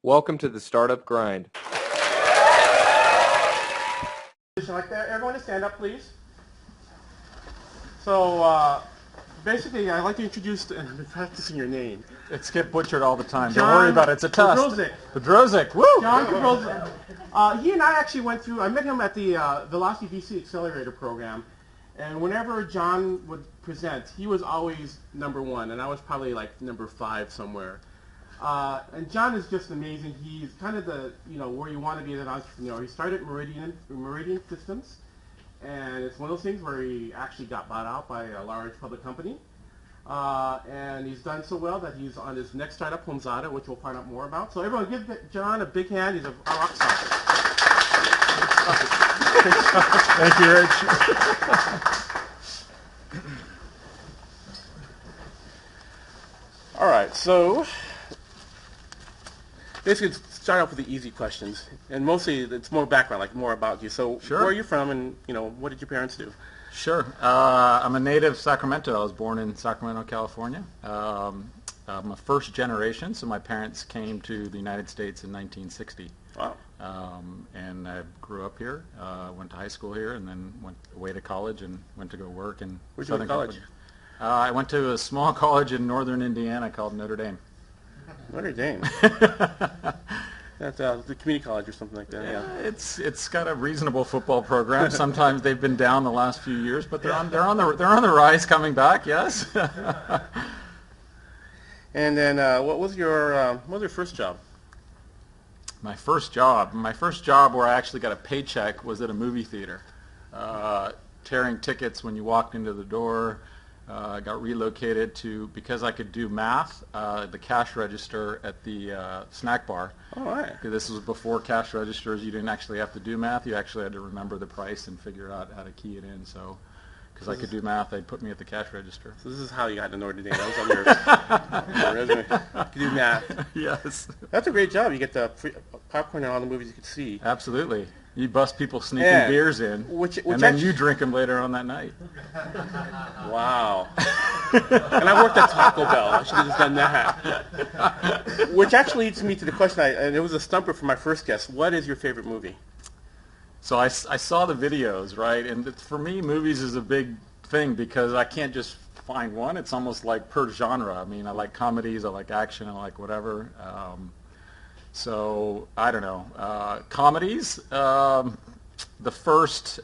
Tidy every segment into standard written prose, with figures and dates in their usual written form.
Welcome to the Startup Grind. Like that. Everyone to stand up, please. So basically, I'd like to introduce, and I'm practicing your name. It's get butchered all the time. John Don't worry about it. It's a test. Bodrozic. Bodrozic. Woo! John Bodrozic. He and I actually went through, I met him at the Velocity VC Accelerator program. And whenever John would present, he was always number one. And I was probably like number 5 somewhere. And John is just amazing. He's kind of the, where you want to be as an entrepreneur. He started Meridian Systems, and it's one of those things where he actually got bought out by a large public company. And he's done so well that he's on his next startup, HomeZada, which we'll find out more about. So everyone give John a big hand. He's a rock star. Thank you, Rich. All right, so basically start off with the easy questions, and mostly it's more background, like more about you. So Sure. Where are you from, and what did your parents do? Sure. I'm a native Sacramento. I was born in Sacramento, California. I'm a first generation, so my parents came to the United States in 1960. Wow. And I grew up here, went to high school here, and then went away to college and went to go work in Where'd you go to college? I went to a small college in northern Indiana called Notre Dame. Notre Dame. That's the community college or something like that. Yeah. It's got a reasonable football program. Sometimes they've been down the last few years, but they're on the rise, coming back. Yes. And then what was your first job? My first job where I actually got a paycheck was at a movie theater, tearing tickets when you walked into the door. I got relocated to, because I could do math, the cash register at the snack bar. All right. This was before cash registers. You didn't actually have to do math. You actually had to remember the price and figure out how to key it in. So, because I could do math, they'd put me at the cash register. So this is how you got to Notre Dame. That was on your resume. You could do math. Yes. That's a great job. You get the free popcorn and all the movies you could see. Absolutely. You bust people sneaking Yeah. beers in, Which and then you drink them later on that night. Wow. And I worked at Taco Bell. I should have just done that. Which actually leads me to the question, and it was a stumper for my first guest. What is your favorite movie? So I saw the videos, right? And for me, movies is a big thing because I can't just find one. It's almost like per genre. I mean, I like comedies, I like action, I like whatever. So I don't know. Comedies. The first.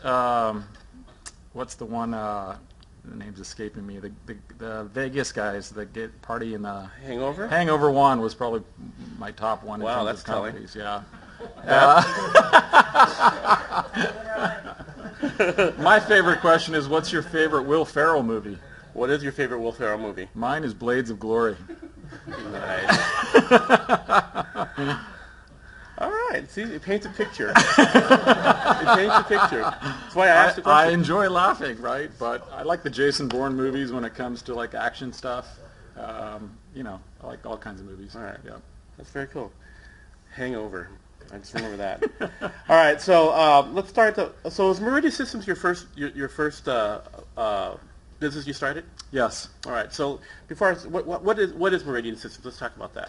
What's the one? The name's escaping me. The Vegas guys that get party in the Hangover? Hangover 1 was probably my top one. Wow, in that's terms of comedies. Yeah. My favorite question is, what's your favorite Will Ferrell movie? What is your favorite Will Ferrell movie? Mine is Blades of Glory. Nice. All right. See, it paints a picture. It paints a picture. That's why I asked the I question. enjoy laughing, right? But I like the Jason Bourne movies when it comes to like action stuff. I like all kinds of movies. All right. Yeah. That's very cool. Hangover. I just remember that. All right. So let's start. So is Meridian Systems your first business you started? Yes. All right. So before what is Meridian Systems? Let's talk about that.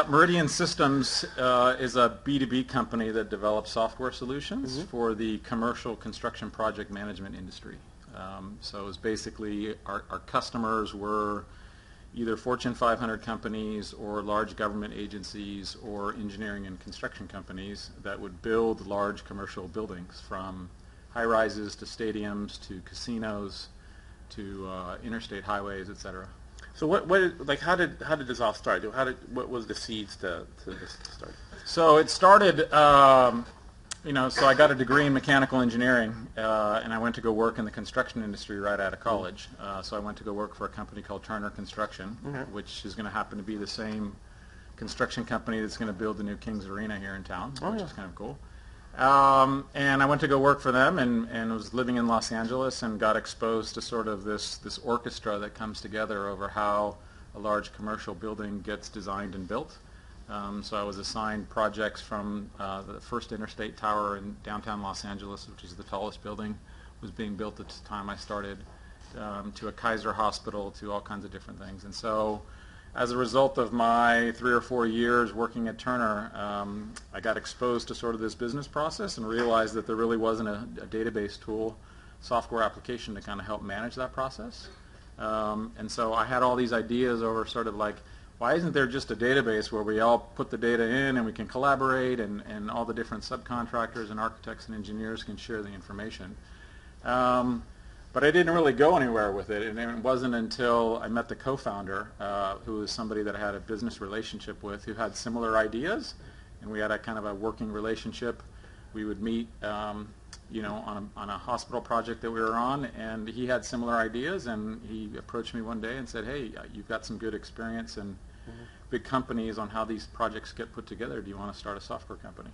Meridian Systems is a B2B company that develops software solutions for the commercial construction project management industry. So it's basically our customers were either Fortune 500 companies or large government agencies or engineering and construction companies that would build large commercial buildings, from high-rises to stadiums to casinos to interstate highways, etc. So how did this all start? What was the seeds to this start? So it started, so I got a degree in mechanical engineering, and I went to go work in the construction industry right out of college. So I went to go work for a company called Turner Construction, which is going to happen to be the same construction company that's going to build the new Kings Arena here in town, which is kind of cool. And I went to go work for them, and was living in Los Angeles and got exposed to sort of this orchestra that comes together over how a large commercial building gets designed and built. So I was assigned projects from the first Interstate Tower in downtown Los Angeles, which is the tallest building, was being built at the time I started, to a Kaiser hospital, to all kinds of different things. And so as a result of my 3 or 4 years working at Turner, I got exposed to sort of this business process and realized that there really wasn't a database tool, software application to kind of help manage that process. And so I had all these ideas over sort of like, why isn't there just a database where we all put the data in and we can collaborate and all the different subcontractors and architects and engineers can share the information. But I didn't really go anywhere with it, and it wasn't until I met the co-founder, who was somebody that I had a business relationship with, who had similar ideas, and we had a kind of a working relationship. We would meet, you know, on a hospital project that we were on, and he had similar ideas, and he approached me one day and said, "Hey, you've got some good experience in big companies on how these projects get put together. Do you want to start a software company?"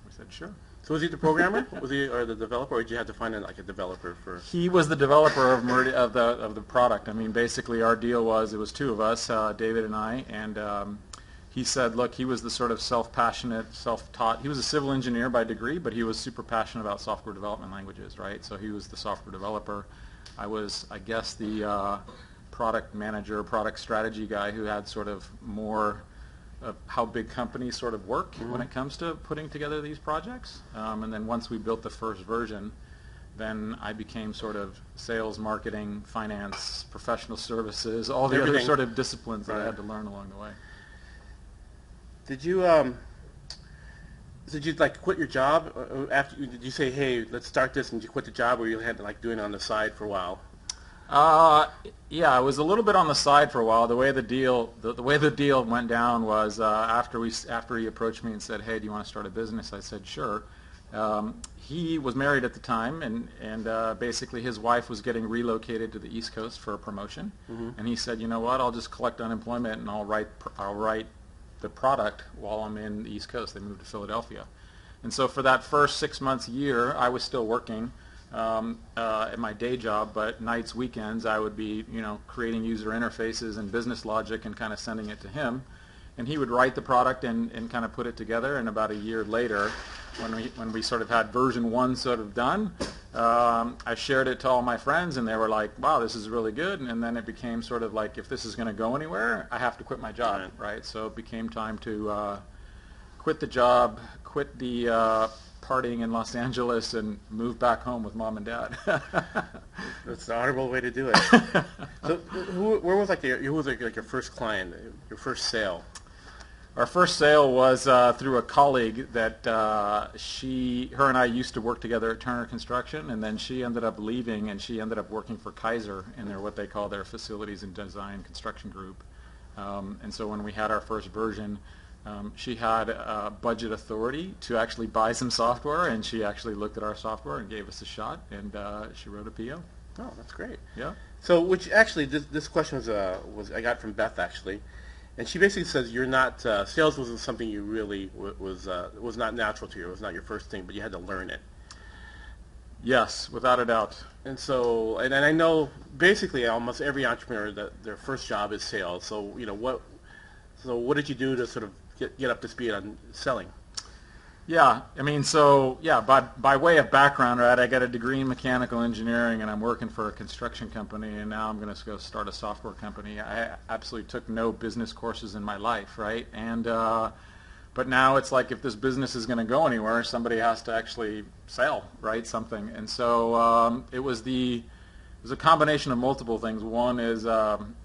We said, "Sure." So was he the programmer? Was he or the developer, or did you have to find like a developer for? He was the developer of the product. I mean, basically, our deal was it was two of us, David and I, and he said, look, he was the sort of self-passionate, self-taught. He was a civil engineer by degree, but he was super passionate about software development languages, right? So he was the software developer. I was, I guess, the product manager, product strategy guy who had sort of more of how big companies sort of work when it comes to putting together these projects. And then once we built the first version, then I became sort of sales, marketing, finance, professional services, all the other sort of disciplines that I had to learn along the way. Did you like quit your job after? Did you say, "Hey, let's start this," and did you quit the job, or you had to like doing it on the side for a while? Yeah, I was a little bit on the side for a while. The way the deal went down was after he approached me and said, "Hey, do you want to start a business?" I said, "Sure." He was married at the time, and basically his wife was getting relocated to the East Coast for a promotion, and he said, "You know what? I'll just collect unemployment and I'll write the product while I'm in the East Coast." They moved to Philadelphia, and so for that first 6 months, year, I was still working at my day job, but nights, weekends, I would be, you know, creating user interfaces and business logic and kind of sending it to him, and he would write the product and kind of put it together. And about a year later, when we sort of had version 1 sort of done, I shared it to all my friends, and they were like, "Wow, this is really good." And then it became sort of like, if this is going to go anywhere, I have to quit my job, right? So it became time to quit the job, quit the partying in Los Angeles, and move back home with mom and dad. That's the honorable way to do it. So, where was like your first client, your first sale? Our first sale was through a colleague that her and I used to work together at Turner Construction, and then she ended up leaving, and she ended up working for Kaiser in their what they call their facilities and design construction group. And so when we had our first version, she had budget authority to actually buy some software, and she actually looked at our software and gave us a shot, and she wrote a PO. Oh, that's great. Yeah. So, which actually, this question was I got from Beth actually, and she basically says you're not sales wasn't something you really was not natural to you. It was not your first thing, but you had to learn it. Yes, without a doubt. And so, and I know basically almost every entrepreneur that their first job is sales. So, you know what? So, what did you do to sort of get up to speed on selling? Yeah, I mean, so yeah, by way of background, right? I got a degree in mechanical engineering, and I'm working for a construction company, and now I'm going to go start a software company. I absolutely took no business courses in my life, right? And but now it's like, if this business is going to go anywhere, somebody has to actually sell, right? Something, and so it was a combination of multiple things. One is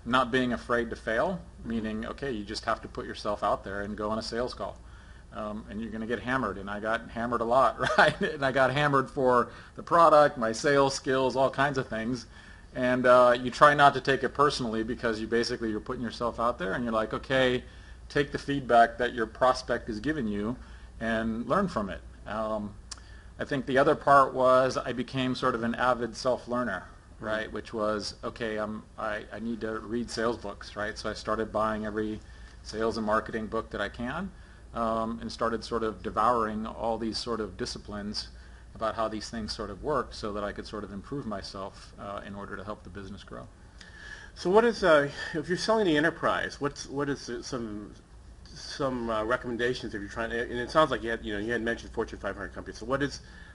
not being afraid to fail, meaning, okay, you just have to put yourself out there and go on a sales call. And you're going to get hammered, and I got hammered a lot, right? And I got hammered for the product, my sales skills, all kinds of things. And you try not to take it personally, because you're putting yourself out there, and you're like, okay, take the feedback that your prospect is giving you and learn from it. I think the other part was I became sort of an avid self-learner, right? Which was, okay, I need to read sales books, right? So I started buying every sales and marketing book that I can. And started sort of devouring all these sort of disciplines about how these things sort of work, so that I could sort of improve myself in order to help the business grow. So what is if you're selling the enterprise? What is some recommendations if you're trying to? And it sounds like you had mentioned Fortune 500 companies. So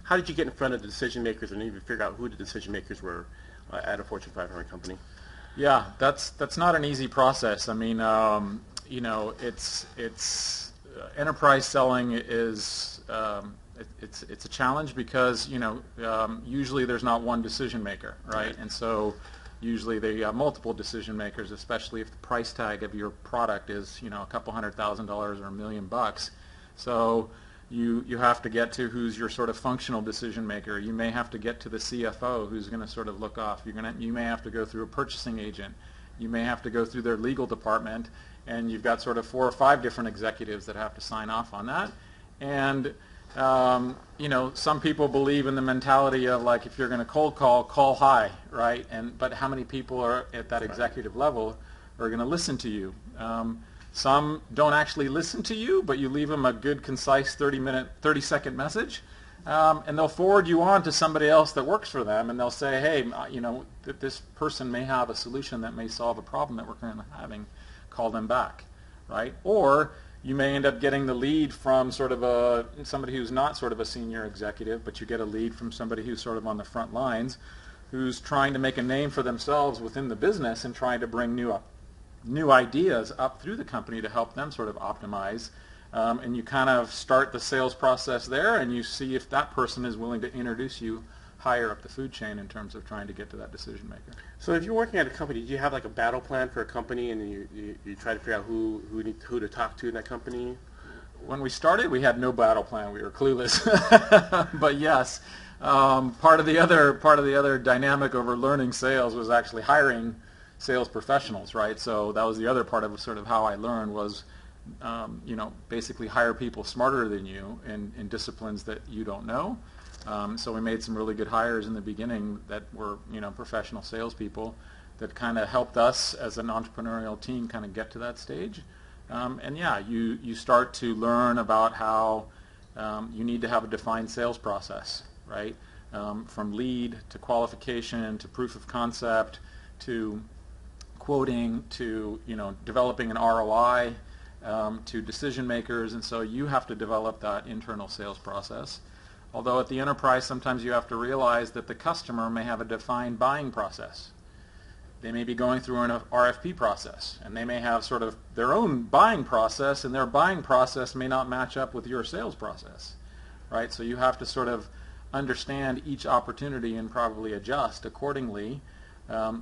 how did you get in front of the decision makers and even figure out who the decision makers were at a Fortune 500 company? Yeah, that's not an easy process. I mean, it's enterprise selling is it's a challenge because usually there's not one decision maker, right? And so usually they have multiple decision makers, especially if the price tag of your product is a couple $100,000 or $1 million. So you have to get to who's your sort of functional decision maker. You may have to get to the CFO who's going to sort of look off. You may have to go through a purchasing agent. You may have to go through their legal department, and you've got sort of 4 or 5 different executives that have to sign off on that. And some people believe in the mentality of like, if you're going to cold call high, right? But how many people are at that executive level are going to listen to you? Some don't actually listen to you, but you leave them a good, concise 30-second message, and they'll forward you on to somebody else that works for them, and they'll say, hey, this person may have a solution that may solve a problem that we're currently having. Call them back, right? Or you may end up getting the lead from sort of somebody who's not sort of a senior executive, but you get a lead from somebody who's sort of on the front lines, who's trying to make a name for themselves within the business and trying to bring new ideas up through the company to help them sort of optimize. And you kind of start the sales process there, and you see if that person is willing to introduce you higher up the food chain in terms of trying to get to that decision maker. So if you're working at a company, do you have like a battle plan for a company, and you try to figure out who to talk to in that company? When we started, we had no battle plan. We were clueless. But yes, part of the other dynamic over learning sales was actually hiring sales professionals, right? So that was the other part of sort of how I learned was, basically hire people smarter than you in disciplines that you don't know. So we made some really good hires in the beginning that were, professional salespeople that kind of helped us as an entrepreneurial team kind of get to that stage. And yeah, you start to learn about how you need to have a defined sales process, right? From lead to qualification to proof of concept to quoting to developing an ROI to decision makers, and so you have to develop that internal sales process. Although at the enterprise, sometimes you have to realize that the customer may have a defined buying process. They may be going through an RFP process, and they may have sort of their own buying process, and their buying process may not match up with your sales process, right? So you have to sort of understand each opportunity and probably adjust accordingly.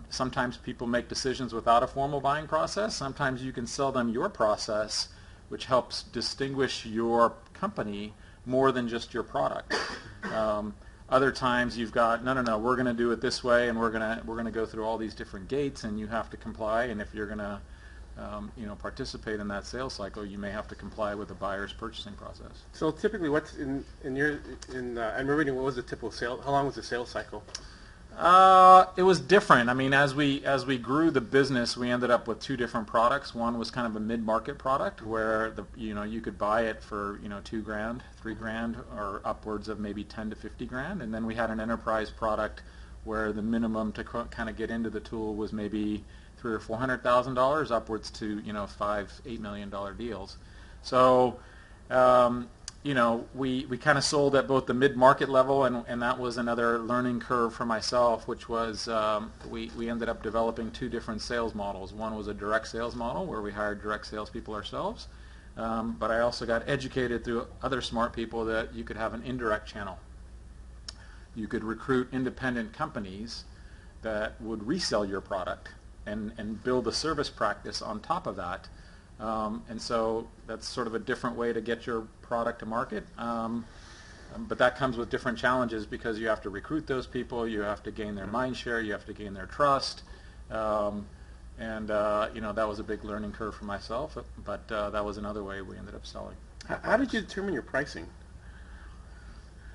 Sometimes people make decisions without a formal buying process. Sometimes you can sell them your process, which helps distinguish your company more than just your product. Other times you've got, no, we're going to do it this way, and we're going to go through all these different gates, and you have to comply. And if you're going to participate in that sales cycle, you may have to comply with the buyer's purchasing process. So typically, what's in Meridian, what was the typical sale? How long was the sales cycle? It was different. I mean, as we grew the business, we ended up with 2 different products. One was kind of a mid-market product where you could buy it for $2,000, $3,000, or upwards of maybe $10,000 to $50,000. And then we had an enterprise product where the minimum to kind of get into the tool was maybe $300,000 or $400,000, upwards to $5-8 million deals. So we kind of sold at both the mid-market level, and that was another learning curve for myself, which was we ended up developing 2 different sales models. One was a direct sales model where we hired direct salespeople ourselves, but I also got educated through other smart people that you could have an indirect channel. You could recruit independent companies that would resell your product and build a service practice on top of that. And so that's sort of a different way to get your product to market. But that comes with different challenges because you have to recruit those people, you have to gain their mind share, you have to gain their trust. That was a big learning curve for myself, but that was another way we ended up selling. How did you determine your pricing?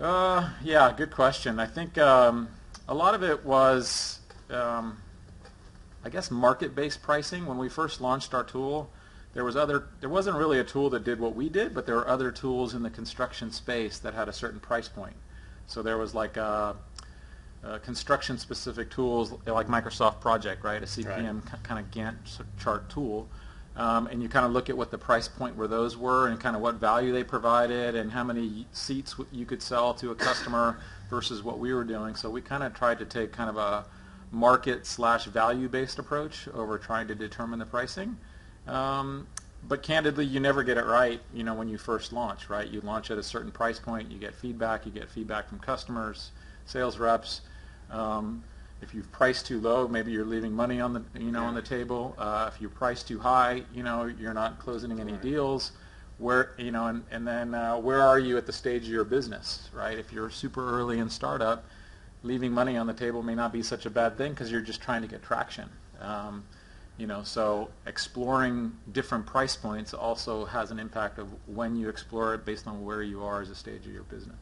Yeah, good question. I think a lot of it was, I guess, market-based pricing. When we first launched our tool, there wasn't really a tool that did what we did, but there were other tools in the construction space that had a certain price point. So there was like construction-specific tools like Microsoft Project, right? A CPM kind of Gantt chart tool. And you kind of look at what the price point where those were and kind of what value they provided and how many seats you could sell to a customer versus what we were doing. So we kind of tried to take kind of a market/value-based approach over trying to determine the pricing. But candidly, you never get it right, when you first launch, right? You launch at a certain price point, you get feedback from customers, sales reps. If you've priced too low, maybe you're leaving money on the, on the table. If you price too high, you're not closing any deals. Where, and then where are you at the stage of your business, right? If you're super early in startup, leaving money on the table may not be such a bad thing because you're just trying to get traction. So exploring different price points also has an impact of when you explore it based on where you are as a stage of your business.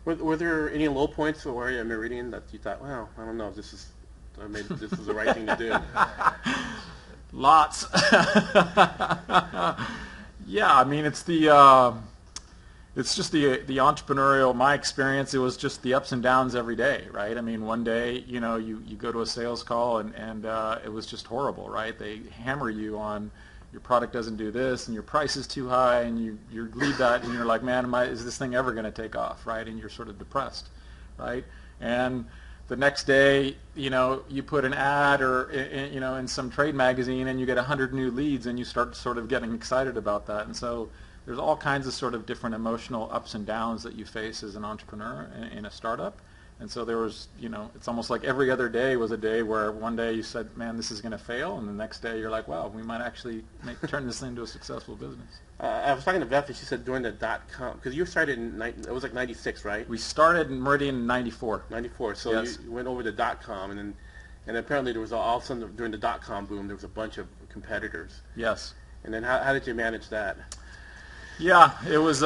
Were there any low points for at Meridian that you thought, well, I don't know, this is the right thing to do? Lots. Yeah, I mean, it's just the entrepreneurial. My experience, it was just the ups and downs every day, right? I mean, one day, you go to a sales call and it was just horrible, right? They hammer you on your product doesn't do this and your price is too high, and you leave that and you're like, man, is this thing ever going to take off, right? And you're sort of depressed, right? And the next day, you put an ad or in some trade magazine and you get 100 new leads and you start sort of getting excited about that. And so there's all kinds of sort of different emotional ups and downs that you face as an entrepreneur in a startup. And so there was, it's almost like every other day was a day where one day you said, man, this is going to fail, and the next day you're like, wow, we might actually turn this into a successful business. I was talking to Beth, and she said during the .com, because you started it was like 96, right? We started in Meridian in 94. 94, so yes. You went over to .com, and apparently there was all of a sudden during the .com boom, there was a bunch of competitors. Yes. And then how did you manage that? Yeah, it was,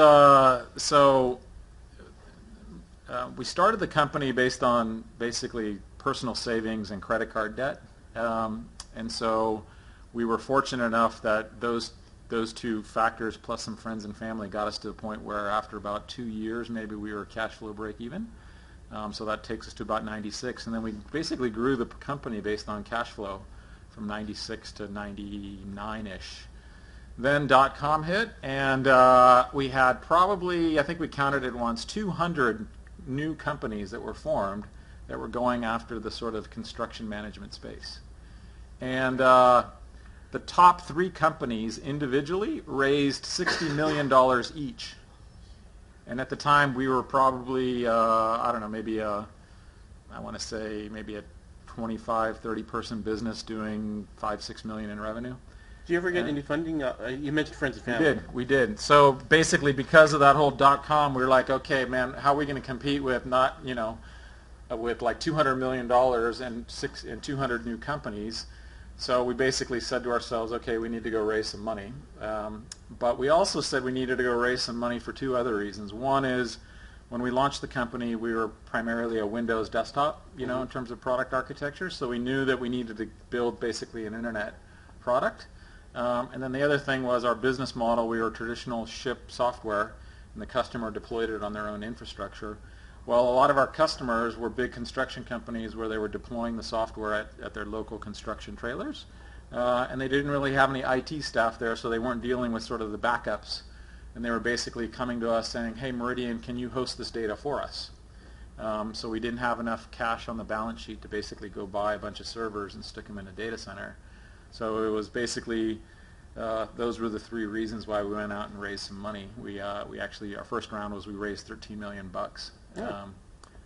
we started the company based on basically personal savings and credit card debt. And so we were fortunate enough that those two factors plus some friends and family got us to the point where after about 2 years maybe we were cash flow break even. So that takes us to about 96. And then we basically grew the company based on cash flow from 96 to 99-ish. Then .com hit, and we had probably, I think we counted it once, 200 new companies that were formed that were going after the sort of construction management space. And the top 3 companies individually raised $60 million each. And at the time we were probably, I don't know, maybe I want to say maybe a 25, 30 person business doing $5-6 million in revenue. Did you ever get any funding? You mentioned friends and family. We did. So basically, because of that whole .com, we were like, okay, man, how are we going to compete with with like $200 million and 200 new companies? So we basically said to ourselves, okay, we need to go raise some money. But we also said we needed to go raise some money for 2 other reasons. One is when we launched the company, we were primarily a Windows desktop, in terms of product architecture. So we knew that we needed to build basically an internet product. And then the other thing was our business model. We were traditional ship software, and the customer deployed it on their own infrastructure. Well, a lot of our customers were big construction companies where they were deploying the software at their local construction trailers, and they didn't really have any IT staff there, so they weren't dealing with sort of the backups. And they were basically coming to us saying, hey, Meridian, can you host this data for us? So we didn't have enough cash on the balance sheet to basically go buy a bunch of servers and stick them in a data center. So it was basically, those were the 3 reasons why we went out and raised some money. We actually, our first round was we raised $13 million. Yeah.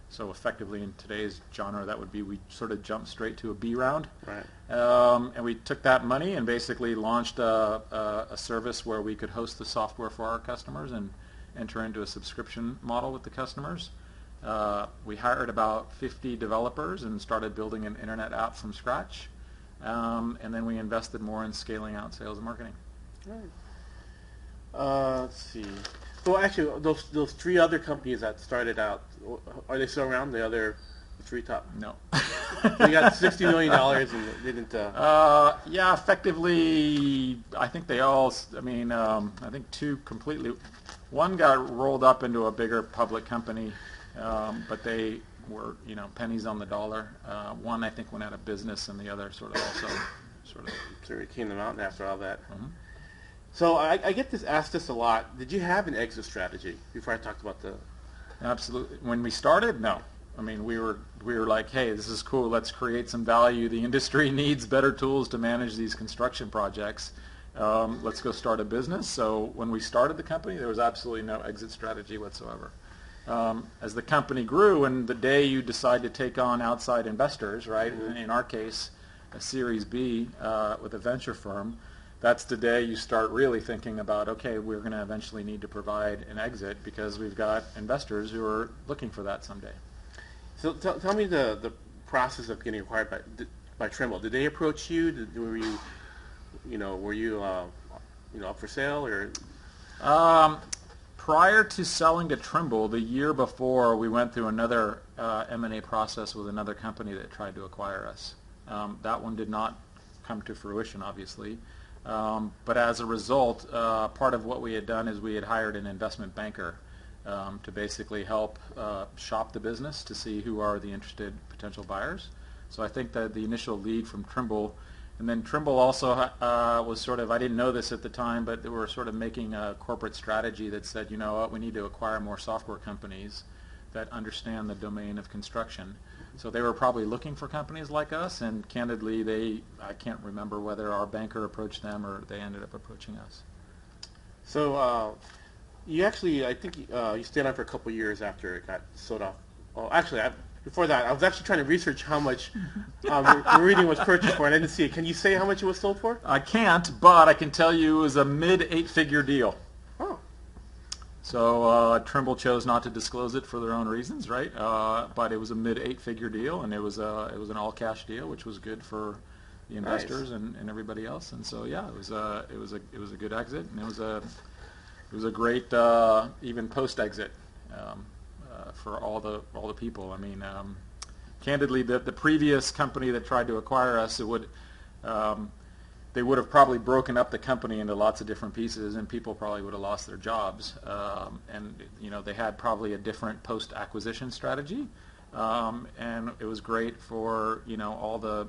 So effectively in today's genre, that would be we sort of jumped straight to a B round. Right. And we took that money and basically launched a service where we could host the software for our customers and enter into a subscription model with the customers. We hired about 50 developers and started building an internet app from scratch. And then we invested more in scaling out sales and marketing. Right. Let's see. So actually, those 3 other companies that started out, are they still around? The 3 top? No. So you got $60 million and they didn't. Yeah, effectively, I think they all. I mean, I think 2 completely. One got rolled up into a bigger public company, but they were, pennies on the dollar. One I think went out of business, and the other sort of also So it came to the mountain after all that. Mm-hmm. So I get asked this a lot. Did you have an exit strategy before I talked about the? Absolutely. When we started, no. I mean, we were like, hey, this is cool. Let's create some value. The industry needs better tools to manage these construction projects. Let's go start a business. So when we started the company, there was absolutely no exit strategy whatsoever. As the company grew, and the day you decide to take on outside investors, right? In our case, a Series B with a venture firm, that's the day you start really thinking about, okay, we're going to eventually need to provide an exit because we've got investors who are looking for that someday. So tell me the process of getting acquired by Trimble. Did they approach you? Were you up for sale or? Prior to selling to Trimble, the year before, we went through another M&A process with another company that tried to acquire us. That one did not come to fruition, obviously. But as a result, part of what we had done is we had hired an investment banker to basically help shop the business to see who are the interested potential buyers. So I think that the initial lead from Trimble, and then Trimble also was sort of, I didn't know this at the time, but they were sort of making a corporate strategy that said, you know what, we need to acquire more software companies that understand the domain of construction. So they were probably looking for companies like us, and candidly, I can't remember whether our banker approached them or they ended up approaching us. So you actually, I think you stayed on for a couple years after it got sold off. Well, actually, before that, I was actually trying to research how much Meridian was purchased for, and I didn't see it. Can you say how much it was sold for? I can't, but I can tell you it was a mid-8-figure deal. Oh. So Trimble chose not to disclose it for their own reasons, right? But it was a mid-8-figure deal, and it was an all-cash deal, which was good for the investors. Nice. and everybody else. And so yeah, it was a good exit, and it was a great even post-exit for all the people. I mean, candidly, the previous company that tried to acquire us, they would have probably broken up the company into lots of different pieces, and people probably would have lost their jobs. And they had probably a different post-acquisition strategy, and it was great for all the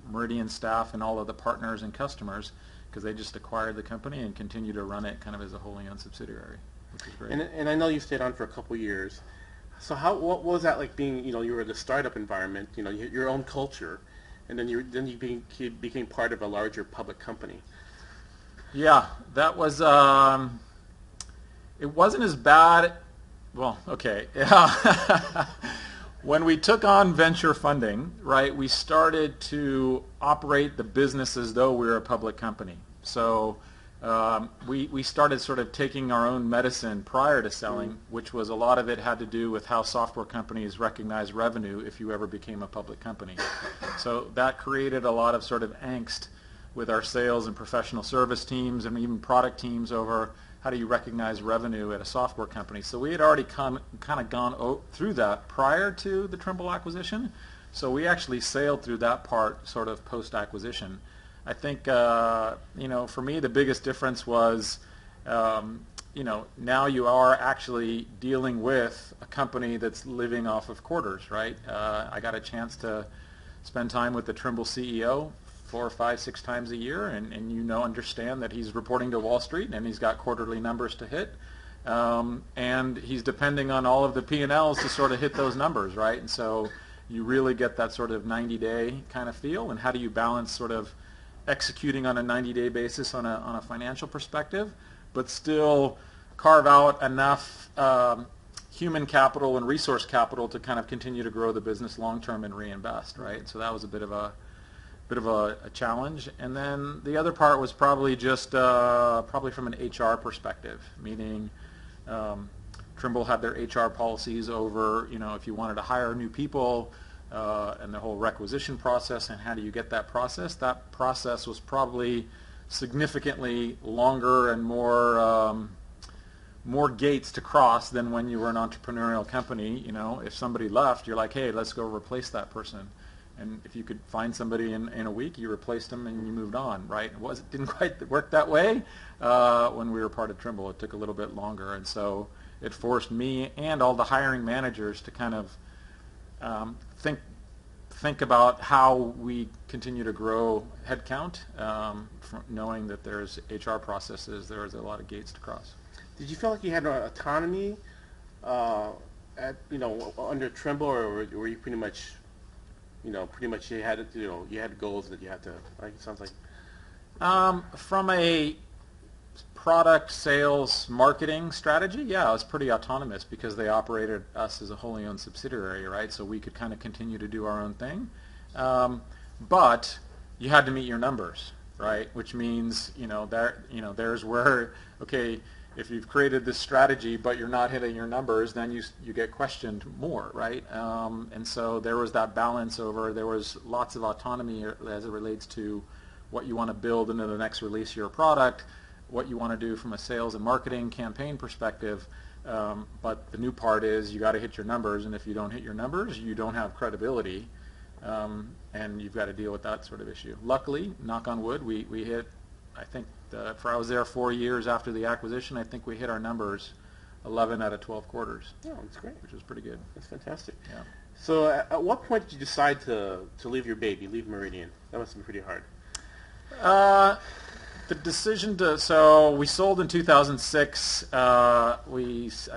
Meridian staff and all of the partners and customers, because they just acquired the company and continue to run it kind of as a wholly owned subsidiary, which is great. And I know you stayed on for a couple years. So what was that like being, you were in the startup environment, your own culture, and then you became part of a larger public company? Yeah, that was, it wasn't as bad, well, okay. When we took on venture funding, right, we started to operate the business as though we were a public company. So we started sort of taking our own medicine prior to selling, which was a lot of it had to do with how software companies recognize revenue if you ever became a public company. So that created a lot of sort of angst with our sales and professional service teams and even product teams over how do you recognize revenue at a software company. So we had already kind of gone through that prior to the Trimble acquisition. So we actually sailed through that part sort of post-acquisition. I think, for me, the biggest difference was, now you are actually dealing with a company that's living off of quarters, right? I got a chance to spend time with the Trimble CEO 4, 5, 6 times a year, and understand that he's reporting to Wall Street and he's got quarterly numbers to hit, and he's depending on all of the P&Ls to sort of hit those numbers, right? And so you really get that sort of 90-day kind of feel, and how do you balance sort of executing on a 90-day basis on a financial perspective, but still carve out enough human capital and resource capital to kind of continue to grow the business long term and reinvest, right? So that was a bit of a challenge. And then the other part was probably just probably from an HR perspective, meaning Trimble had their HR policies over, if you wanted to hire new people, and the whole requisition process and how do you get that process. That process was probably significantly longer and more gates to cross than when you were an entrepreneurial company. If somebody left, you're like, hey, let's go replace that person. And if you could find somebody in a week, you replaced them and you moved on, right? It didn't quite work that way when we were part of Trimble. It took a little bit longer, and so it forced me and all the hiring managers to kind of think about how we continue to grow headcount, knowing that there's HR processes, there's a lot of gates to cross. Did you feel like you had autonomy under Trimble, or were you pretty much, you had you had goals that you had to. Like, it sounds like. From a product sales marketing strategy, yeah, it was pretty autonomous because they operated us as a wholly owned subsidiary, right? So we could kind of continue to do our own thing, but you had to meet your numbers, right? Which means there's where, okay, if you've created this strategy but you're not hitting your numbers, then you get questioned more, right? And so there was that balance over. There was lots of autonomy as it relates to what you want to build into the next release of your product, what you want to do from a sales and marketing campaign perspective. But the new part is you got to hit your numbers, and if you don't hit your numbers, you don't have credibility, and you've got to deal with that sort of issue. Luckily, knock on wood, we hit, I think, I was there 4 years after the acquisition, I think we hit our numbers 11 out of 12 quarters. Oh, that's great. Which was pretty good. That's fantastic. Yeah. So at what point did you decide to leave your baby, leave Meridian? That must have been pretty hard. The decision so we sold in 2006. I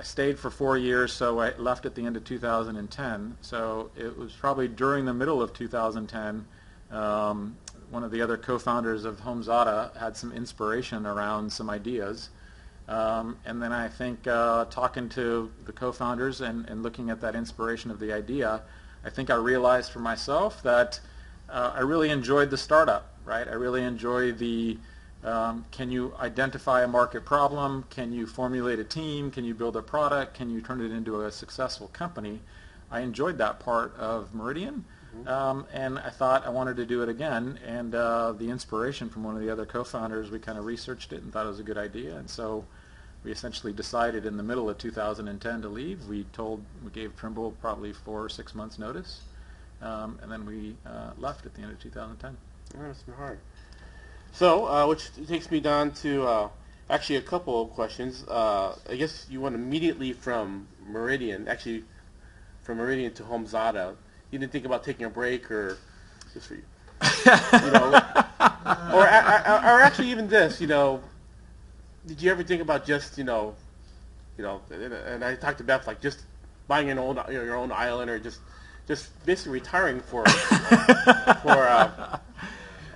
stayed for 4 years, so I left at the end of 2010. So it was probably during the middle of 2010. One of the other co-founders of HomeZada had some inspiration around some ideas. And then I think talking to the co-founders and looking at that inspiration of the idea, I think I realized for myself that I really enjoyed the startup, right? I really enjoy the can you identify a market problem? Can you formulate a team? Can you build a product? Can you turn it into a successful company? I enjoyed that part of Meridian, and I thought I wanted to do it again. And the inspiration from one of the other co-founders, we kind of researched it and thought it was a good idea. And so we essentially decided in the middle of 2010 to leave. We gave Trimble probably 4 or 6 months notice, and then we left at the end of 2010. Oh, that's been hard. So, which takes me down to actually a couple of questions. I guess you went immediately from Meridian to HomeZada. You didn't think about taking a break, or just for you, or actually even this, did you ever think about just, and I talked to Beth, like just buying your own island, or just basically retiring for a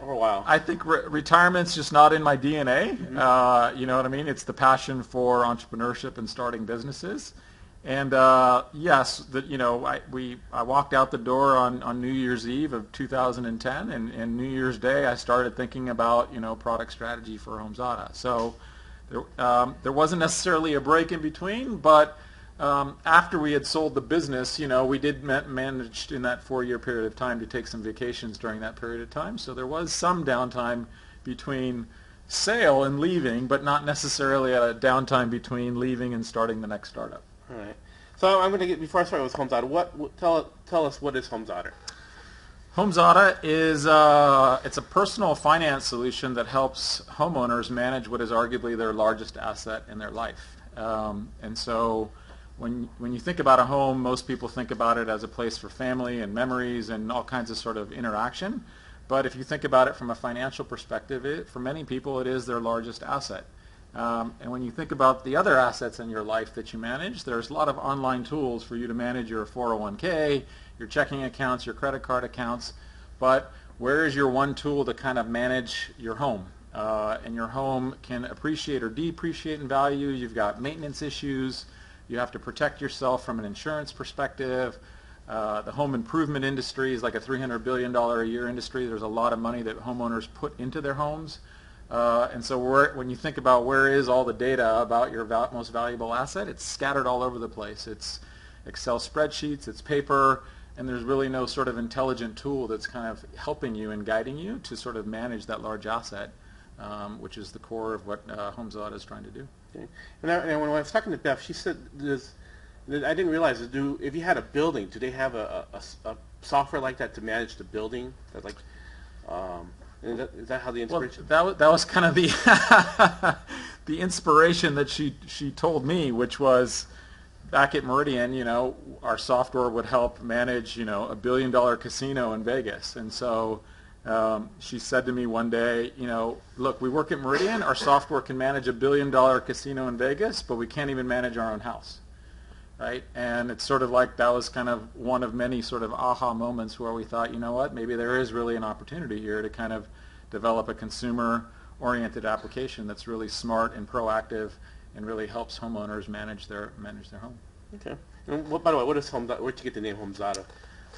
while? I think retirement's just not in my DNA. You know what I mean? It's the passion for entrepreneurship and starting businesses. And yes, I walked out the door on New Year's Eve of 2010, and New Year's Day I started thinking about product strategy for HomeZada. So there wasn't necessarily a break in between, but after we had sold the business, we did manage in that 4-year period of time to take some vacations during that period of time. So there was some downtime between sale and leaving, but not necessarily a downtime between leaving and starting the next startup. All right. So I'm going to before I start with HomeZada, tell us what is HomeZada? HomeZada is it's a personal finance solution that helps homeowners manage what is arguably their largest asset in their life. And so when you think about a home, most people think about it as a place for family and memories and all kinds of sort of interaction. But if you think about it from a financial perspective, for many people it is their largest asset. And when you think about the other assets in your life that you manage, there's a lot of online tools for you to manage your 401k, your checking accounts, your credit card accounts. But where is your one tool to kind of manage your home? And your home can appreciate or depreciate in value. You've got maintenance issues. You have to protect yourself from an insurance perspective. The home improvement industry is like a $300 billion a year industry. There's a lot of money that homeowners put into their homes. And so when you think about where is all the data about your most valuable asset, it's scattered all over the place. It's Excel spreadsheets, it's paper, and there's really no sort of intelligent tool that's kind of helping you and guiding you to sort of manage that large asset, which is the core of what HomeZada is trying to do. Okay. And when I was talking to Beth, she said I didn't realize if you had a building, do they have a software like that to manage the building? That is that how the inspiration? Well, that was kind of the the inspiration that she told me, which was back at Meridian, our software would help manage, a $1 billion casino in Vegas. And so she said to me one day, look, we work at Meridian, our software can manage $1 billion casino in Vegas, but we can't even manage our own house. right? And it's sort of like that was kind of one of many sort of aha moments where we thought, you know what, maybe there is really an opportunity here to kind of develop a consumer-oriented application that's really smart and proactive and really helps homeowners manage their home. Okay. And by the way, what is HomeZada? Where'd you get the name HomeZada?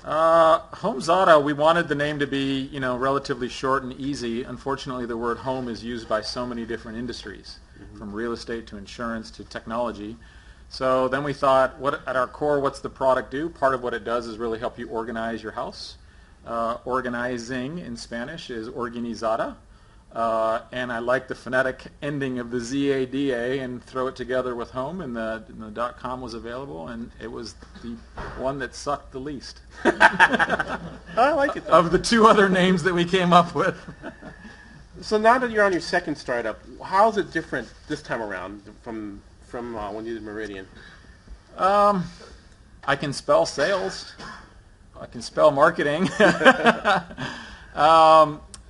HomeZada, we wanted the name to be, relatively short and easy. Unfortunately, the word home is used by so many different industries, from real estate to insurance to technology. So then we thought, at our core, what's the product do? Part of what it does is really help you organize your house. Organizing in Spanish is organizada. And I like the phonetic ending of the ZADA and throw it together with home, and the .com was available, and it was the one that sucked the least. I like it, though. Of the two other names that we came up with. So now that you're on your second startup, how is it different this time around from when you did Meridian? I can spell sales. I can spell marketing.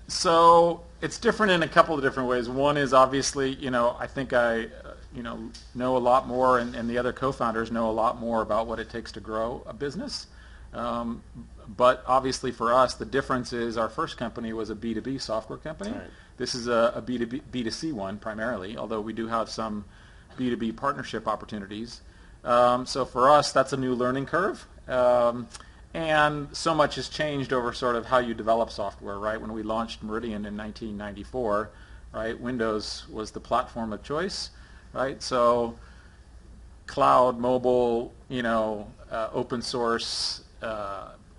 So it's different in a couple of different ways. One is obviously, I think I, know a lot more, and the other co-founders know a lot more about what it takes to grow a business. But obviously for us, the difference is our first company was a B2B software company. Right. This is a B2C one primarily, although we do have some B2B partnership opportunities. So for us, that's a new learning curve. And so much has changed over sort of how you develop software, right? When we launched Meridian in 1994, right, Windows was the platform of choice, right? So cloud, mobile, open source,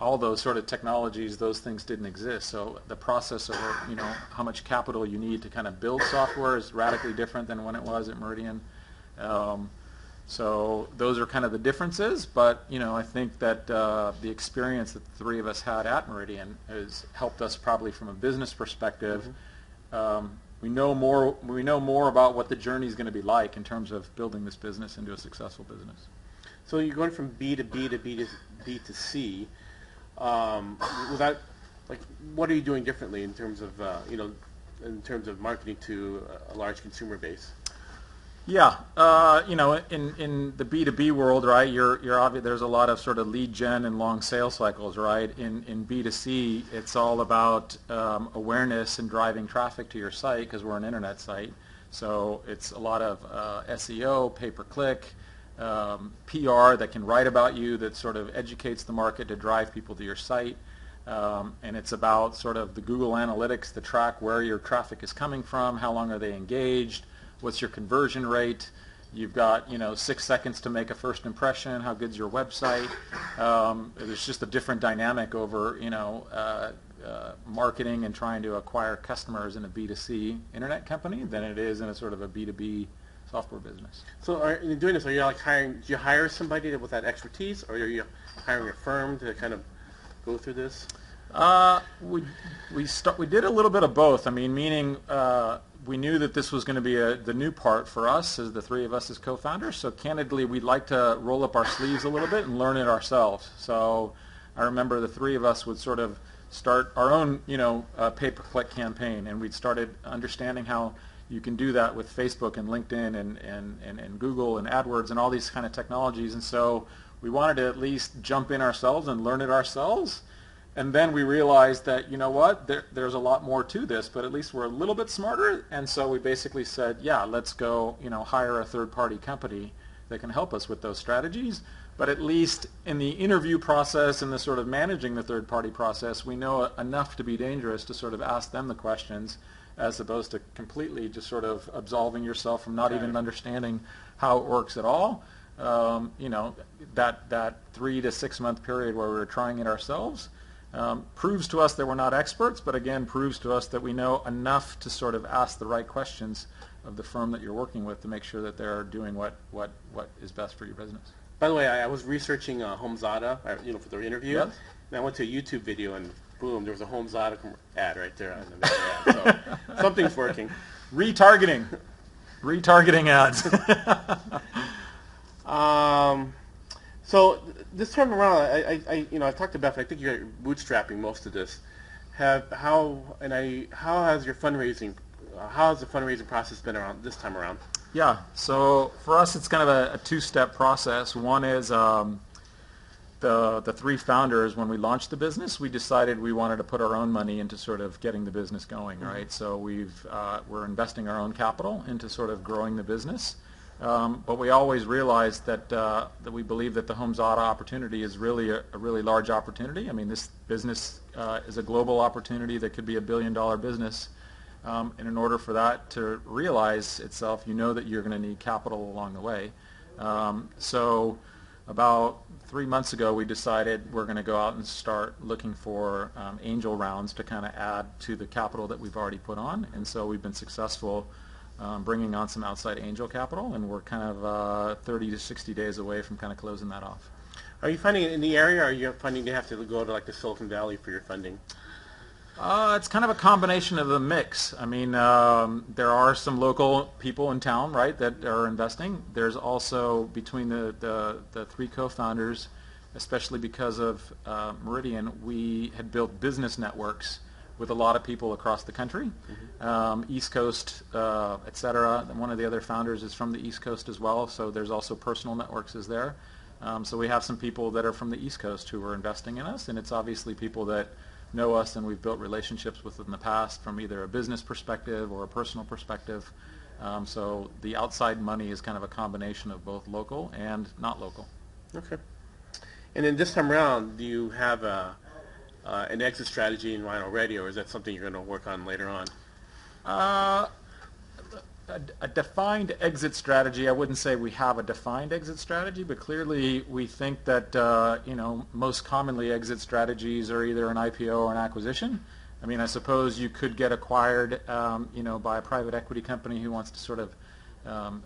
all those sort of technologies, those things didn't exist. So the process of, how much capital you need to kind of build software is radically different than when it was at Meridian. So those are kind of the differences, but I think that the experience that the three of us had at Meridian has helped us probably from a business perspective. We know more about what the journey is going to be like in terms of building this business into a successful business. So you're going from B to B to B to C. Without, what are you doing differently in terms of in terms of marketing to a large consumer base? Yeah, in the B2B world, right, you're obvious, there's a lot of sort of lead gen and long sales cycles, right? In B2C, it's all about awareness and driving traffic to your site because we're an internet site. So it's a lot of SEO, pay-per-click, PR that can write about you that sort of educates the market to drive people to your site. And it's about sort of the Google Analytics to track where your traffic is coming from, how long are they engaged, what's your conversion rate? You've got 6 seconds to make a first impression. How good's your website? There's just a different dynamic over marketing and trying to acquire customers in a B2C internet company than it is in a sort of a B2B software business. So in doing this, are you hiring? Do you hire somebody with that expertise, or are you hiring a firm to kind of go through this? We did a little bit of both. I mean, meaning. We knew that this was going to be the new part for us as the three of us as co-founders. So candidly, we'd like to roll up our sleeves a little bit and learn it ourselves. So I remember the three of us would sort of start our own, pay-per-click campaign, and we'd started understanding how you can do that with Facebook and LinkedIn and Google and AdWords and all these kind of technologies. And so we wanted to at least jump in ourselves and learn it ourselves. And then we realized that, there's a lot more to this, but at least we're a little bit smarter. And so we basically said, yeah, let's go, hire a third-party company that can help us with those strategies. But at least in the interview process and the sort of managing the third-party process, we know enough to be dangerous to sort of ask them the questions as opposed to completely just sort of absolving yourself from not even understanding how it works at all. That 3 to 6 month period where we were trying it ourselves proves to us that we're not experts, but again proves to us that we know enough to sort of ask the right questions of the firm that you're working with to make sure that they're doing what is best for your business. By the way, I was researching HomeZada, for the interview, Yes. and I went to a YouTube video, and boom, there was a HomeZada ad right there. So something's working. Retargeting ads. So this time around, I talked to Beth. I think you're bootstrapping most of this. How has the fundraising process been around this time around? Yeah, so for us it's kind of a two-step process. One is the three founders, when we launched the business, we decided we wanted to put our own money into sort of getting the business going, right? So we're investing our own capital into sort of growing the business. But we always realized that we believe that the HomeZada opportunity is really a really large opportunity. I mean, this business is a global opportunity that could be $1 billion business. And in order for that to realize itself, you know that you're going to need capital along the way. So about 3 months ago, we decided we're going to go out and start looking for angel rounds to kind of add to the capital that we've already put on. And so we've been successful bringing on some outside angel capital, and we're kind of 30 to 60 days away from kind of closing that off. Are you finding it in the area, or are you finding you have to go to like the Silicon Valley for your funding? It's kind of a combination of the mix. I mean, there are some local people in town, right, that are investing. There's also, between the three co-founders, especially because of Meridian, we had built business networks with a lot of people across the country, East Coast, et cetera. And one of the other founders is from the East Coast as well, so there's also personal networks is there. So we have some people that are from the East Coast who are investing in us, and it's obviously people that know us and we've built relationships with in the past from either a business perspective or a personal perspective. So the outside money is kind of a combination of both local and not local. Okay. And then this time around, do you have an exit strategy in mind already, or is that something you're going to work on later on? A defined exit strategy, I wouldn't say we have a defined exit strategy, but clearly we think that most commonly exit strategies are either an IPO or an acquisition. I mean, I suppose you could get acquired by a private equity company who wants to sort of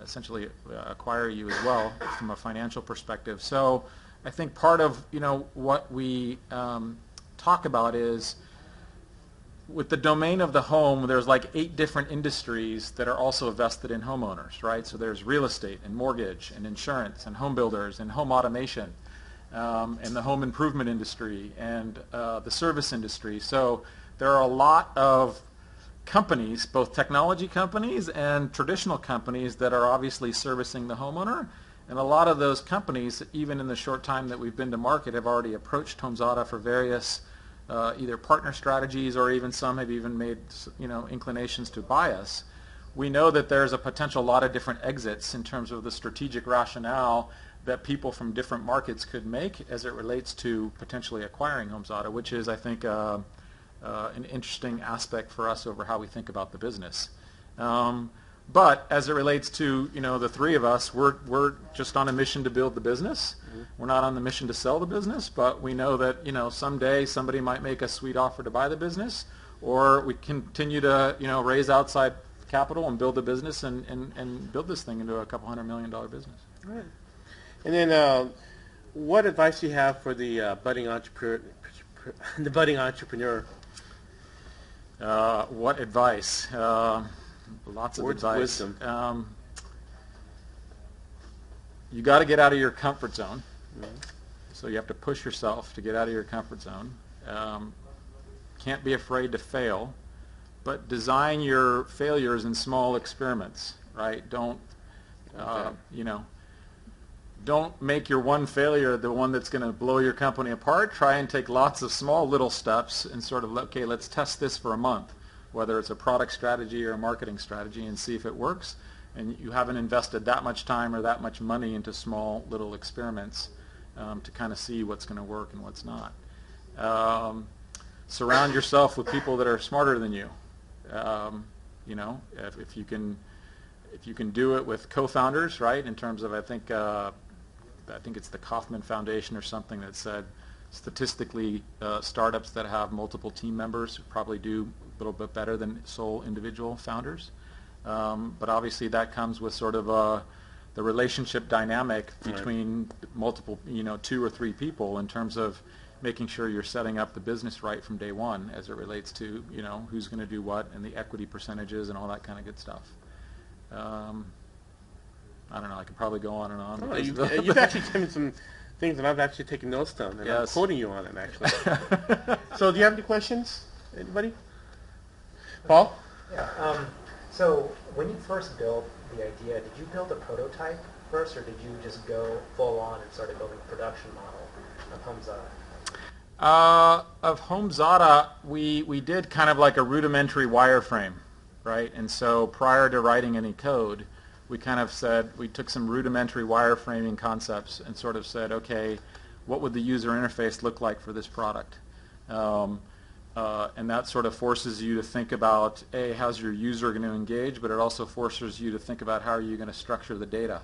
essentially acquire you as well from a financial perspective. So I think part of what we talk about is, with the domain of the home, there's like 8 different industries that are also vested in homeowners, right? So there's real estate and mortgage and insurance and home builders and home automation and the home improvement industry and the service industry. So there are a lot of companies, both technology companies and traditional companies, that are obviously servicing the homeowner. And a lot of those companies, even in the short time that we've been to market, have already approached HomeZada for various either partner strategies, or even some have even made inclinations to buy us. We know that there's a potential lot of different exits in terms of the strategic rationale that people from different markets could make as it relates to potentially acquiring HomeZada, which is, I think, an interesting aspect for us over how we think about the business. But as it relates to the three of us, we're just on a mission to build the business. We're not on the mission to sell the business, but we know that someday somebody might make a sweet offer to buy the business, or we continue to raise outside capital and build the business and build this thing into a couple $100 million business. All right. And then what advice do you have for the budding entrepreneur? What advice? Lots of Words advice. of wisdom. You got to get out of your comfort zone. So you have to push yourself to get out of your comfort zone. Can't be afraid to fail, but design your failures in small experiments, right? Don't make your one failure the one that's going to blow your company apart. Try and take lots of small little steps and sort of, okay, let's test this for a month, whether it's a product strategy or a marketing strategy, and see if it works. And you haven't invested that much time or that much money into small little experiments to kind of see what's going to work and what's not. Surround yourself with people that are smarter than you. If you can do it with co-founders, right? In terms of, I think it's the Kauffman Foundation or something that said statistically startups that have multiple team members probably do a little bit better than sole individual founders. But obviously that comes with sort of the relationship dynamic between multiple, 2 or 3 people, in terms of making sure you're setting up the business right from day one as it relates to, who's going to do what and the equity percentages and all that kind of good stuff. I don't know, I could probably go on and on. Oh, you've actually given some things that I've actually taken notes on, and I'm quoting you on it, actually. So do you have any questions? Anybody? Paul? Yeah. So when you first built the idea, did you build a prototype first, or did you just go full on and started building a production model of HomeZada? Of HomeZada, we did kind of like a rudimentary wireframe, right? And so prior to writing any code, we kind of said, we took some rudimentary wireframing concepts and sort of said, okay, what would the user interface look like for this product? And that sort of forces you to think about, A, how's your user going to engage, but it also forces you to think about how are you going to structure the data.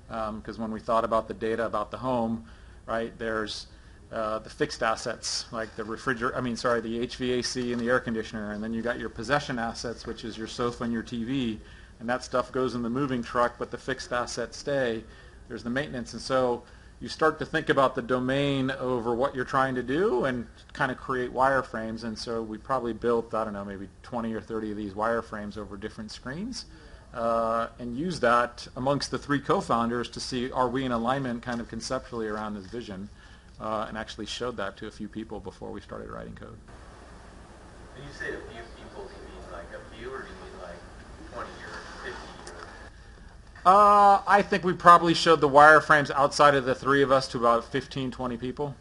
Because when we thought about the data about the home, right, there's the fixed assets, like the the HVAC and the air conditioner, and then you got your possession assets, which is your sofa and your TV, and that stuff goes in the moving truck, but the fixed assets stay. There's the maintenance, and so you start to think about the domain over what you're trying to do and kind of create wireframes, and so we probably built, I don't know, maybe 20 or 30 of these wireframes over different screens, and use that amongst the three co-founders to see, are we in alignment kind of conceptually around this vision, and actually showed that to a few people before we started writing code. When you say a few people, do you mean like a few, or do you mean like 20 or 50? I think we probably showed the wireframes outside of the three of us to about 15, 20 people.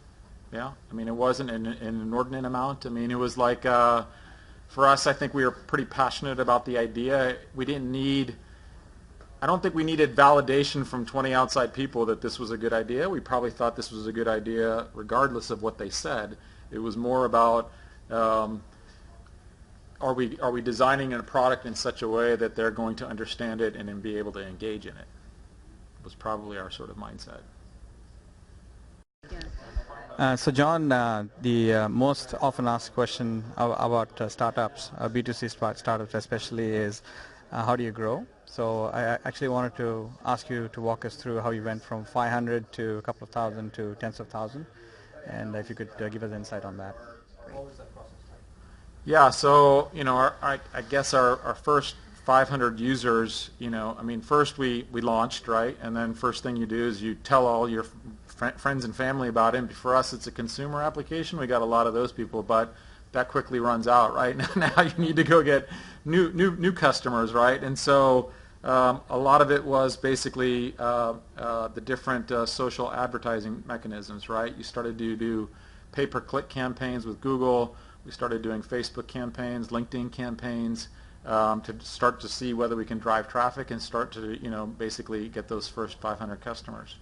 Yeah, I mean, it wasn't an inordinate amount. I mean, it was like, for us, I think we were pretty passionate about the idea. We didn't need, I don't think we needed validation from 20 outside people that this was a good idea. We probably thought this was a good idea regardless of what they said. It was more about, are we designing a product in such a way that they're going to understand it and then be able to engage in it? Was probably our sort of mindset. So John, the most often asked question about startups, B2C startups especially, is how do you grow? So I actually wanted to ask you to walk us through how you went from 500 to a couple of thousand to tens of thousands, and if you could give us insight on that. What was that process like? Yeah, so, you know, I guess our first 500 users, you know, I mean, first we launched, right? And then first thing you do is you tell all your friends and family about it. For us, it's a consumer application. We got a lot of those people, but that quickly runs out, right? Now you need to go get new customers, right? And so a lot of it was basically the different social advertising mechanisms, right? You started to do pay-per-click campaigns with Google. We started doing Facebook campaigns, LinkedIn campaigns, to start to see whether we can drive traffic and start to, you know, basically get those first 500 customers.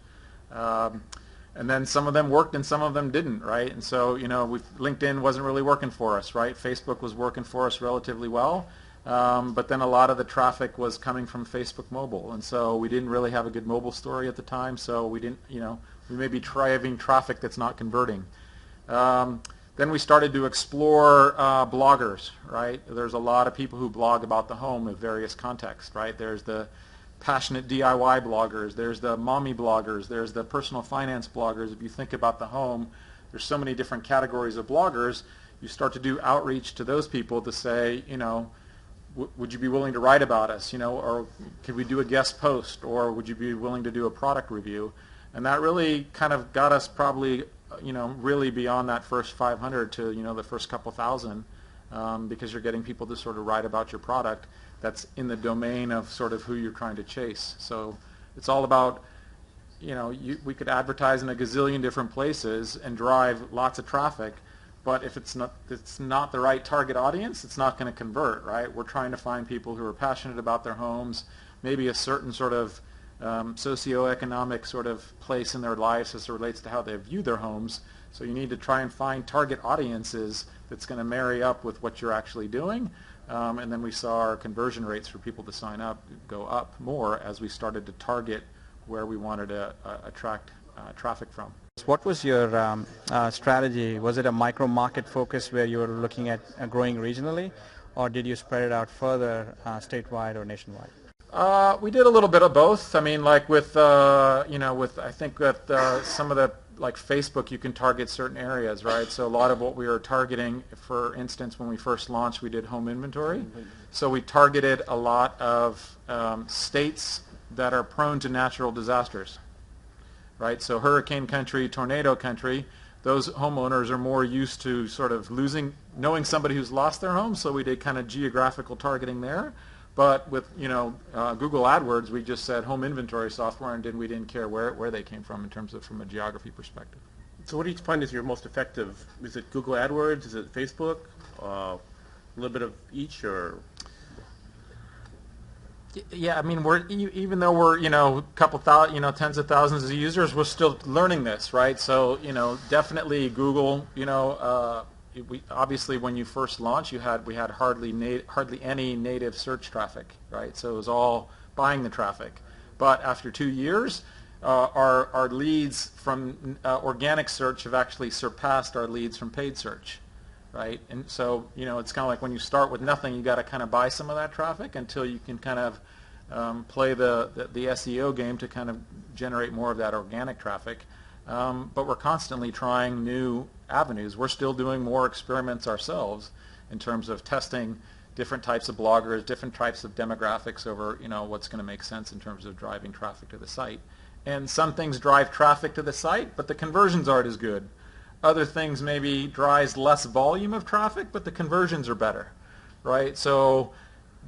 And then some of them worked and some of them didn't, right? And so, you know, LinkedIn wasn't really working for us, right? Facebook was working for us relatively well, but then a lot of the traffic was coming from Facebook mobile, and so we didn't really have a good mobile story at the time, so we didn't, you know, we may be driving traffic that's not converting. Then we started to explore bloggers, right? There's a lot of people who blog about the home in various contexts, right? There's the passionate DIY bloggers, there's the mommy bloggers, there's the personal finance bloggers. If you think about the home, there's so many different categories of bloggers. You start to do outreach to those people to say, you know, would you be willing to write about us, you know, or could we do a guest post, or would you be willing to do a product review? And that really kind of got us probably, you know, really beyond that first 500 to, you know, the first couple thousand, because you're getting people to sort of write about your product that's in the domain of sort of who you're trying to chase. So it's all about, you know, we could advertise in a gazillion different places and drive lots of traffic, but if it's not the right target audience, it's not going to convert, right? We're trying to find people who are passionate about their homes, maybe a certain sort of socioeconomic sort of place in their lives as it relates to how they view their homes. So you need to try and find target audiences that's going to marry up with what you're actually doing. And then we saw our conversion rates for people to sign up go up more as we started to target where we wanted to attract traffic from. What was your strategy? Was it a micro market focus where you were looking at growing regionally, or did you spread it out further statewide or nationwide? We did a little bit of both. I mean, like with, you know, with, I think with some of the, like Facebook, you can target certain areas, right? So a lot of what we were targeting, for instance, when we first launched, we did home inventory. So we targeted a lot of states that are prone to natural disasters, right? So hurricane country, tornado country, those homeowners are more used to sort of knowing somebody who's lost their home, so we did kind of geographical targeting there. But with Google AdWords, we just said home inventory software, and we didn't care where they came from in terms of from a geography perspective. So what do you find is your most effective? Is it Google AdWords? Is it Facebook? A little bit of each, or? Yeah, I mean, even though we're couple thousand, tens of thousands of users, we're still learning this, right? So definitely Google. We obviously when you first launched, we had hardly any native search traffic, right? So it was all buying the traffic. But after 2 years, our leads from organic search have actually surpassed our leads from paid search, right? And so it's kind of like when you start with nothing, you got to kind of buy some of that traffic until you can kind of play the SEO game to kind of generate more of that organic traffic. But we're constantly trying new avenues. We're still doing more experiments ourselves in terms of testing different types of bloggers, different types of demographics over what's going to make sense in terms of driving traffic to the site. And some things drive traffic to the site, but the conversions aren't as good. Other things maybe drives less volume of traffic, but the conversions are better, right? So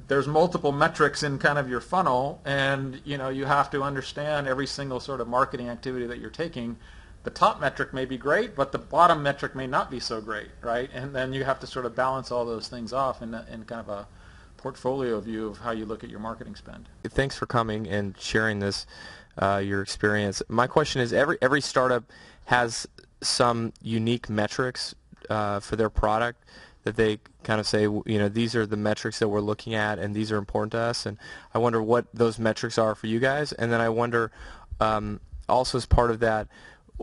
there's multiple metrics in kind of your funnel, and you have to understand every single sort of marketing activity that you're taking. The top metric may be great, but the bottom metric may not be so great, right? And then you have to sort of balance all those things off in kind of a portfolio view of how you look at your marketing spend. Thanks for coming and sharing this, your experience. My question is, every startup has some unique metrics for their product that they kind of say, these are the metrics that we're looking at and these are important to us. And I wonder what those metrics are for you guys. And then I wonder, also as part of that,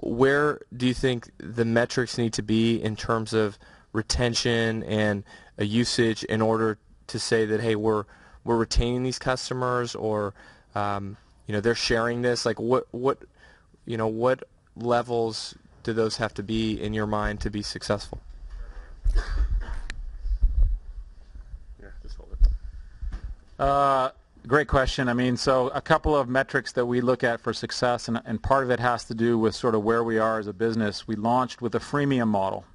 where do you think the metrics need to be in terms of retention and usage in order to say that, hey, we're retaining these customers, or they're sharing this? Like what levels do those have to be in your mind to be successful? Great question. I mean, so a couple of metrics that we look at for success, and part of it has to do with sort of where we are as a business. We launched with a freemium model,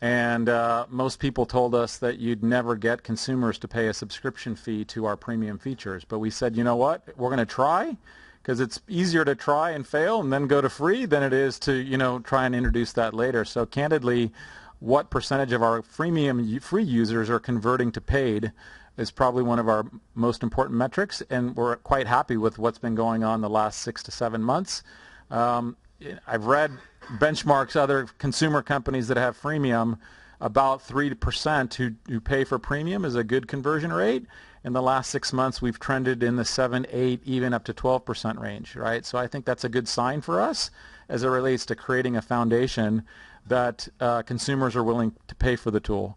and most people told us that you'd never get consumers to pay a subscription fee to our premium features. But we said, you know what, we're going to try, because it's easier to try and fail and then go to free than it is to try and introduce that later. So candidly, what percentage of our freemium free users are converting to paid is probably one of our most important metrics, and we're quite happy with what's been going on the last 6 to 7 months. I've read benchmarks, other consumer companies that have freemium, about 3% who pay for premium is a good conversion rate. In the last 6 months, we've trended in the 7, 8, even up to 12% range, right? So I think that's a good sign for us as it relates to creating a foundation that consumers are willing to pay for the tool.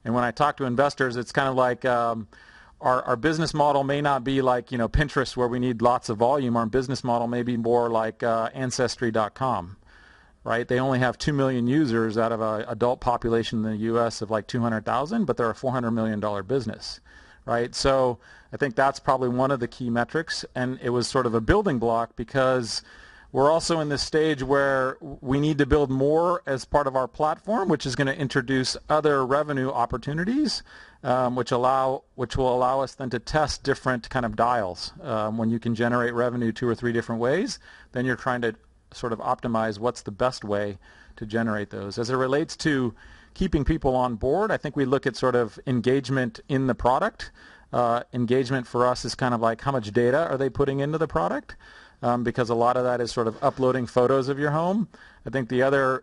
And when I talk to investors, it's kind of like our business model may not be like Pinterest, where we need lots of volume. Our business model may be more like Ancestry.com, right? They only have 2 million users out of an adult population in the U.S. of like 200,000, but they're a $400 million business, right? So I think that's probably one of the key metrics, and it was sort of a building block because we're also in this stage where we need to build more as part of our platform, which is going to introduce other revenue opportunities, which will allow us then to test different kind of dials. When you can generate revenue 2 or 3 different ways, then you're trying to sort of optimize what's the best way to generate those. As it relates to keeping people on board, I think we look at sort of engagement in the product. Engagement for us is kind of like how much data are they putting into the product? Because a lot of that is sort of uploading photos of your home. I think the other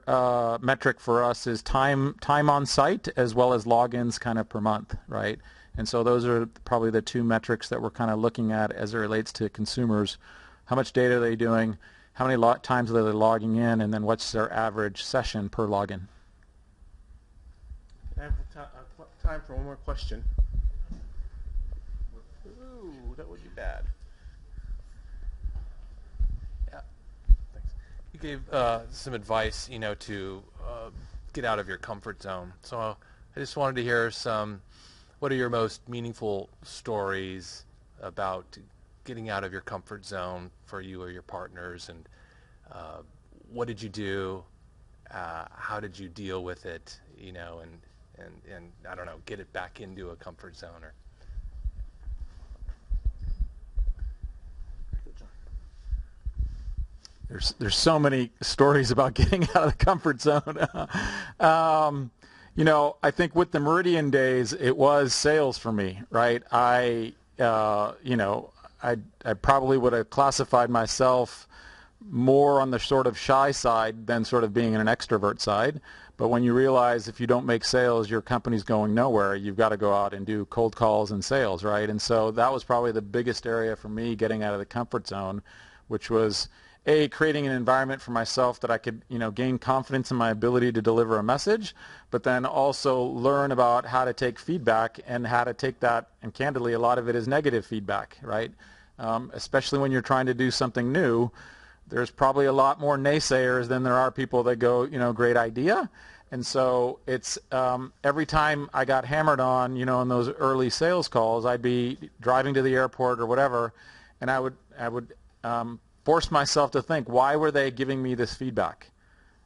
metric for us is time on site as well as logins kind of per month, right? And so those are probably the 2 metrics that we're kind of looking at as it relates to consumers. How much data are they doing? How many times are they logging in? And then what's their average session per login? I have time for one more question. Ooh, that would be bad. You gave some advice, to get out of your comfort zone. So I just wanted to hear what are your most meaningful stories about getting out of your comfort zone for you or your partners, and what did you do? How did you deal with it? And I don't know, get it back into a comfort zone? Or there's so many stories about getting out of the comfort zone. I think with the Meridian days, it was sales for me, right? I probably would have classified myself more on the sort of shy side than sort of being an extrovert side. But when you realize if you don't make sales, your company's going nowhere, you've got to go out and do cold calls and sales, right? And so that was probably the biggest area for me getting out of the comfort zone, which was creating an environment for myself that I could, gain confidence in my ability to deliver a message, but then also learn about how to take feedback and how to take that, and candidly, a lot of it is negative feedback, right? Especially when you're trying to do something new, there's probably a lot more naysayers than there are people that go, great idea. And so it's every time I got hammered on, in those early sales calls, I'd be driving to the airport or whatever, and I would force myself to think, why were they giving me this feedback,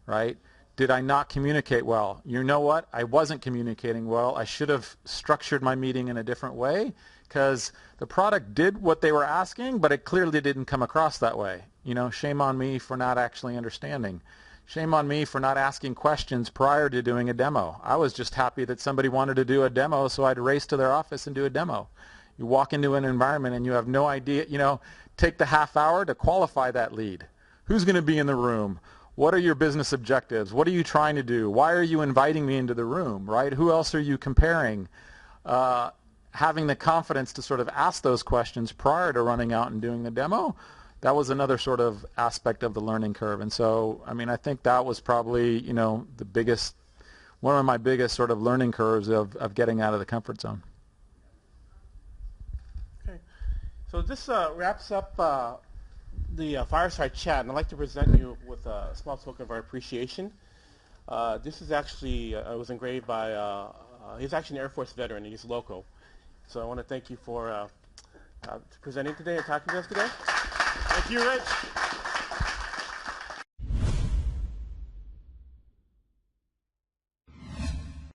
right? Did I not communicate well? You know what? I wasn't communicating well. I should have structured my meeting in a different way, because the product did what they were asking, but it clearly didn't come across that way. Shame on me for not actually understanding. Shame on me for not asking questions prior to doing a demo. I was just happy that somebody wanted to do a demo, so I'd race to their office and do a demo. You walk into an environment and you have no idea, take the half hour to qualify that lead. Who's going to be in the room? What are your business objectives? What are you trying to do? Why are you inviting me into the room, right? Who else are you comparing? Having the confidence to sort of ask those questions prior to running out and doing the demo, that was another sort of aspect of the learning curve. And so, I think that was probably, one of my biggest sort of learning curves of getting out of the comfort zone. Okay. So this wraps up the fireside chat, and I'd like to present you with a small token of our appreciation. This is actually, it was engraved by, he's actually an Air Force veteran, and he's local. So I want to thank you for presenting today and talking to us today. Thank you, Rich.